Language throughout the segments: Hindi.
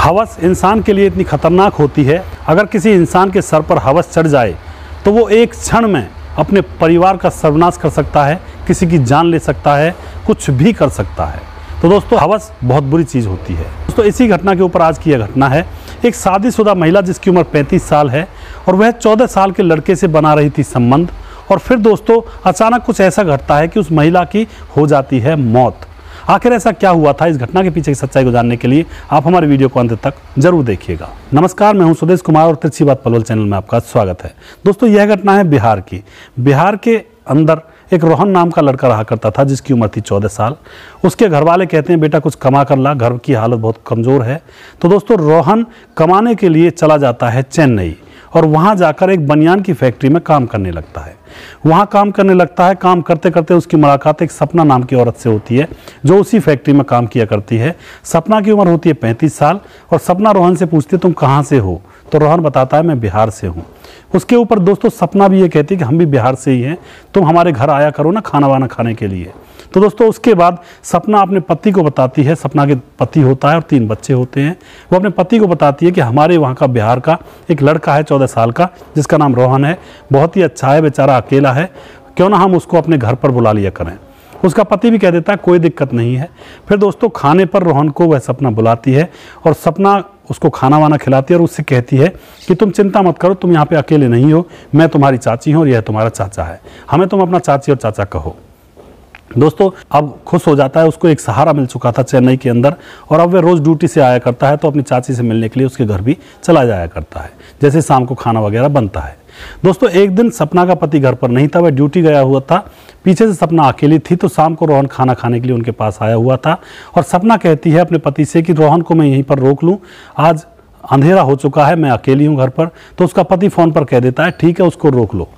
हवस इंसान के लिए इतनी खतरनाक होती है, अगर किसी इंसान के सर पर हवस चढ़ जाए तो वो एक क्षण में अपने परिवार का सर्वनाश कर सकता है, किसी की जान ले सकता है, कुछ भी कर सकता है। तो दोस्तों हवस बहुत बुरी चीज़ होती है। दोस्तों इसी घटना के ऊपर आज की यह घटना है। एक शादीशुदा महिला जिसकी उम्र 35 साल है और वह 14 साल के लड़के से बना रही थी संबंध, और फिर दोस्तों अचानक कुछ ऐसा घटता है कि उस महिला की हो जाती है मौत। आखिर ऐसा क्या हुआ था, इस घटना के पीछे की सच्चाई को जानने के लिए आप हमारे वीडियो को अंत तक जरूर देखिएगा। नमस्कार, मैं हूं सुदेश कुमार और तिरछी बात पलवल चैनल में आपका स्वागत है। दोस्तों यह घटना है बिहार की। बिहार के अंदर एक रोहन नाम का लड़का रहा करता था जिसकी उम्र थी 14 साल। उसके घर वाले कहते हैं बेटा कुछ कमा कर ला, घर की हालत बहुत कमज़ोर है। तो दोस्तों रोहन कमाने के लिए चला जाता है चेन्नई और वहाँ जाकर एक बनियान की फैक्ट्री में काम करने लगता है। वहाँ काम करने लगता है, काम करते करते उसकी मुलाकात एक सपना नाम की औरत से होती है जो उसी फैक्ट्री में काम किया करती है। सपना की उम्र होती है 35 साल और सपना रोहन से पूछती है तुम कहाँ से हो, तो रोहन बताता है मैं बिहार से हूँ। उसके ऊपर दोस्तों सपना भी ये कहती है कि हम भी बिहार से ही हैं, तुम हमारे घर आया करो ना खाना वाना खाने के लिए। तो दोस्तों उसके बाद सपना अपने पति को बताती है, सपना के पति होता है और 3 बच्चे होते हैं। वो अपने पति को बताती है कि हमारे वहाँ का बिहार का एक लड़का है 14 साल का जिसका नाम रोहन है, बहुत ही अच्छा है, बेचारा अकेला है, क्यों ना हम उसको अपने घर पर बुला लिया करें। उसका पति भी कह देता है कोई दिक्कत नहीं है। फिर दोस्तों खाने पर रोहन को वह सपना बुलाती है और सपना उसको खाना वाना खिलाती है और उससे कहती है कि तुम चिंता मत करो, तुम यहाँ पे अकेले नहीं हो, मैं तुम्हारी चाची हूँ और यह तुम्हारा चाचा है, हमें तुम अपना चाची और चाचा कहो। दोस्तों अब खुश हो जाता है, उसको एक सहारा मिल चुका था चेन्नई के अंदर और अब वह रोज़ ड्यूटी से आया करता है तो अपनी चाची से मिलने के लिए उसके घर भी चला जाया करता है, जैसे शाम को खाना वगैरह बनता है। दोस्तों एक दिन सपना का पति घर पर नहीं था, वह ड्यूटी गया हुआ था। पीछे से सपना अकेली थी तो शाम को रोहन खाना खाने के लिए उनके पास आया हुआ था और सपना कहती है अपने पति से कि रोहन को मैं यहीं पर रोक लूँ, आज अंधेरा हो चुका है, मैं अकेली हूँ घर पर। तो उसका पति फ़ोन पर कह देता है ठीक है उसको रोक लो।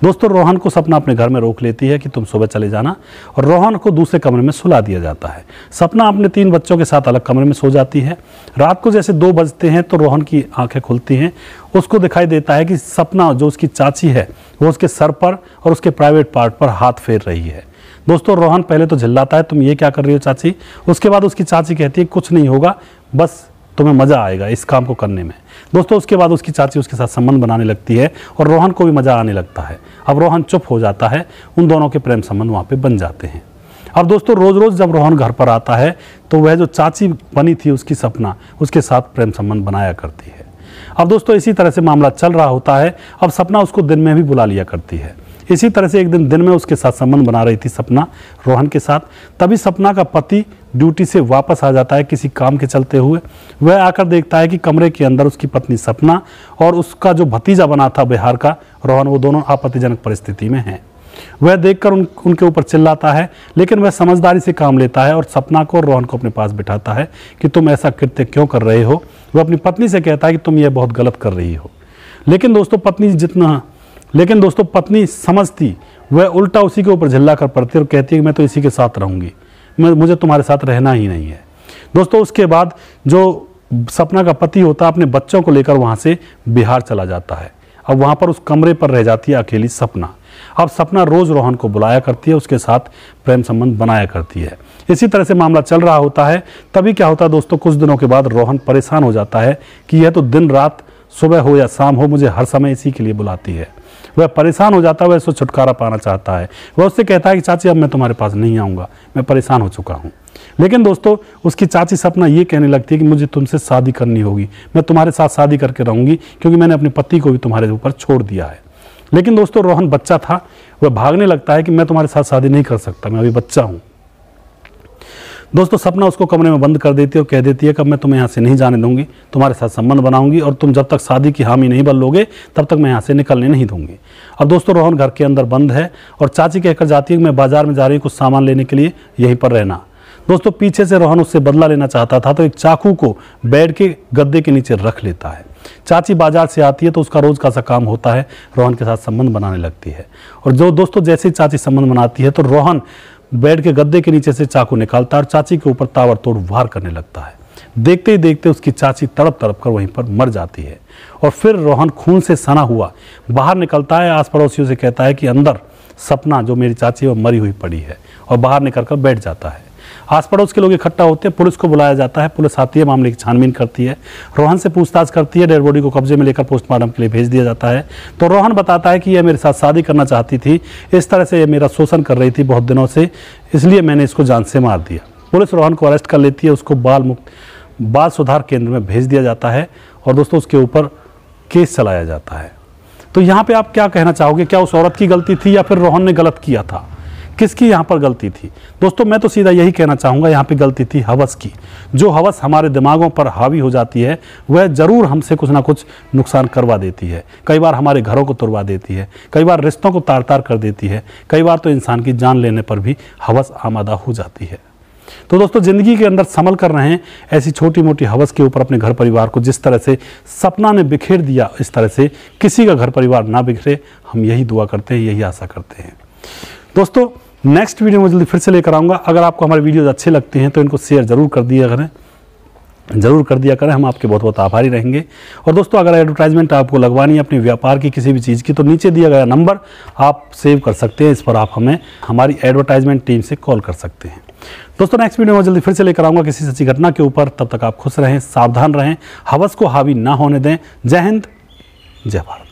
दोस्तों रोहन को सपना अपने घर में रोक लेती है कि तुम सुबह चले जाना और रोहन को दूसरे कमरे में सुला दिया जाता है। सपना अपने 3 बच्चों के साथ अलग कमरे में सो जाती है। रात को जैसे 2 बजते हैं तो रोहन की आंखें खुलती हैं। उसको दिखाई देता है कि सपना जो उसकी चाची है वो उसके सर पर और उसके प्राइवेट पार्ट पर हाथ फेर रही है। दोस्तों रोहन पहले तो चिल्लाता है तुम ये क्या कर रही हो चाची। उसके बाद उसकी चाची कहती है कुछ नहीं होगा, बस तुम्हें मज़ा आएगा इस काम को करने में। दोस्तों उसके बाद उसकी चाची उसके साथ संबंध बनाने लगती है और रोहन को भी मज़ा आने लगता है। अब रोहन चुप हो जाता है, उन दोनों के प्रेम संबंध वहाँ पे बन जाते हैं। अब दोस्तों रोज़ रोज़ जब रोहन घर पर आता है तो वह जो चाची बनी थी उसकी सपना उसके साथ प्रेम संबंध बनाया करती है। अब दोस्तों इसी तरह से मामला चल रहा होता है। अब सपना उसको दिन में भी बुला लिया करती है। इसी तरह से एक दिन में उसके साथ संबंध बना रही थी सपना रोहन के साथ। तभी सपना का पति ड्यूटी से वापस आ जाता है किसी काम के चलते हुए। वह आकर देखता है कि कमरे के अंदर उसकी पत्नी सपना और उसका जो भतीजा बना था बिहार का रोहन, वो दोनों आपत्तिजनक परिस्थिति में हैं। वह देखकर उनके ऊपर चिल्लाता है, लेकिन वह समझदारी से काम लेता है और सपना को और रोहन को अपने पास बिठाता है कि तुम ऐसा कृत्य क्यों कर रहे हो। वह अपनी पत्नी से कहता है कि तुम यह बहुत गलत कर रही हो। लेकिन दोस्तों पत्नी समझती, वह उल्टा उसी के ऊपर झल्ला कर पड़ती और कहती है कि मैं तो इसी के साथ रहूंगी, मुझे तुम्हारे साथ रहना ही नहीं है। दोस्तों उसके बाद जो सपना का पति होता है अपने बच्चों को लेकर वहाँ से बिहार चला जाता है। अब वहाँ पर उस कमरे पर रह जाती है अकेली सपना। अब सपना रोज़ रोहन को बुलाया करती है, उसके साथ प्रेम संबंध बनाया करती है। इसी तरह से मामला चल रहा होता है। तभी क्या होता है दोस्तों, कुछ दिनों के बाद रोहन परेशान हो जाता है कि यह तो दिन रात सुबह हो या शाम हो मुझे हर समय इसी के लिए बुलाती है। वह परेशान हो जाता है, वह इससे छुटकारा पाना चाहता है। वह उससे कहता है कि चाची अब मैं तुम्हारे पास नहीं आऊँगा, मैं परेशान हो चुका हूँ। लेकिन दोस्तों उसकी चाची सपना ये कहने लगती है कि मुझे तुमसे शादी करनी होगी, मैं तुम्हारे साथ शादी करके रहूँगी क्योंकि मैंने अपने पति को भी तुम्हारे ऊपर छोड़ दिया है। लेकिन दोस्तों रोहन बच्चा था, वह भागने लगता है कि मैं तुम्हारे साथ शादी नहीं कर सकता, मैं अभी बच्चा हूँ। दोस्तों सपना उसको कमरे में बंद कर देती है और कह देती है कि मैं तुम्हें यहाँ से नहीं जाने दूंगी, तुम्हारे साथ संबंध बनाऊंगी और तुम जब तक शादी की हामी नहीं बन लोगे तब तक मैं यहाँ से निकलने नहीं दूंगी। अब दोस्तों रोहन घर के अंदर बंद है और चाची कहकर जाती है कि मैं बाजार में जा रही हूँ कुछ सामान लेने के लिए, यहीं पर रहना। दोस्तों पीछे से रोहन उससे बदला लेना चाहता था तो एक चाकू को बेड के गद्दे के नीचे रख लेता है। चाची बाजार से आती है तो उसका रोज का सा काम होता है, रोहन के साथ संबंध बनाने लगती है। और जो दोस्तों जैसे ही चाची संबंध बनाती है तो रोहन बेड के गद्दे के नीचे से चाकू निकालता है और चाची के ऊपर ताबड़तोड़ वार करने लगता है। देखते ही देखते उसकी चाची तड़प तड़प कर वहीं पर मर जाती है और फिर रोहन खून से सना हुआ बाहर निकलता है। आस पड़ोसियों से कहता है कि अंदर सपना जो मेरी चाची है वो मरी हुई पड़ी है और बाहर निकल कर बैठ जाता है। आस पड़ोस के लोग इकट्ठा होते हैं, पुलिस को बुलाया जाता है, पुलिस आती है, मामले की छानबीन करती है, रोहन से पूछताछ करती है, डेड बॉडी को कब्जे में लेकर पोस्टमार्टम के लिए भेज दिया जाता है। तो रोहन बताता है कि यह मेरे साथ शादी करना चाहती थी, इस तरह से ये मेरा शोषण कर रही थी बहुत दिनों से, इसलिए मैंने इसको जान से मार दिया। पुलिस रोहन को अरेस्ट कर लेती है, उसको बाल सुधार केंद्र में भेज दिया जाता है और दोस्तों उसके ऊपर केस चलाया जाता है। तो यहाँ पे आप क्या कहना चाहोगे, क्या उस औरत की गलती थी या फिर रोहन ने गलत किया था? किसकी यहाँ पर गलती थी? दोस्तों मैं तो सीधा यही कहना चाहूँगा, यहाँ पे गलती थी हवस की। जो हवस हमारे दिमागों पर हावी हो जाती है वह ज़रूर हमसे कुछ ना कुछ नुकसान करवा देती है। कई बार हमारे घरों को तुड़वा देती है, कई बार रिश्तों को तार तार कर देती है, कई बार तो इंसान की जान लेने पर भी हवस आमादा हो जाती है। तो दोस्तों ज़िंदगी के अंदर संभल कर रहें, ऐसी छोटी मोटी हवस के ऊपर अपने घर परिवार को जिस तरह से सपना ने बिखेर दिया, इस तरह से किसी का घर परिवार ना बिखरे, हम यही दुआ करते हैं, यही आशा करते हैं। दोस्तों नेक्स्ट वीडियो में जल्दी फिर से लेकर आऊँगा। अगर आपको हमारे वीडियोज़ अच्छे लगते हैं तो इनको शेयर ज़रूर कर दिया करें, हम आपके बहुत बहुत आभारी रहेंगे। और दोस्तों अगर एडवर्टाइजमेंट आपको लगवानी है अपनी व्यापार की किसी भी चीज़ की, तो नीचे दिया गया नंबर आप सेव कर सकते हैं, इस पर आप हमें हमारी एडवर्टाइजमेंट टीम से कॉल कर सकते हैं। दोस्तों नेक्स्ट वीडियो में जल्दी फिर से लेकर आऊँगा किसी सच्ची घटना के ऊपर। तब तक आप खुश रहें, सावधान रहें, हवस को हावी ना होने दें। जय हिंद, जय भारत।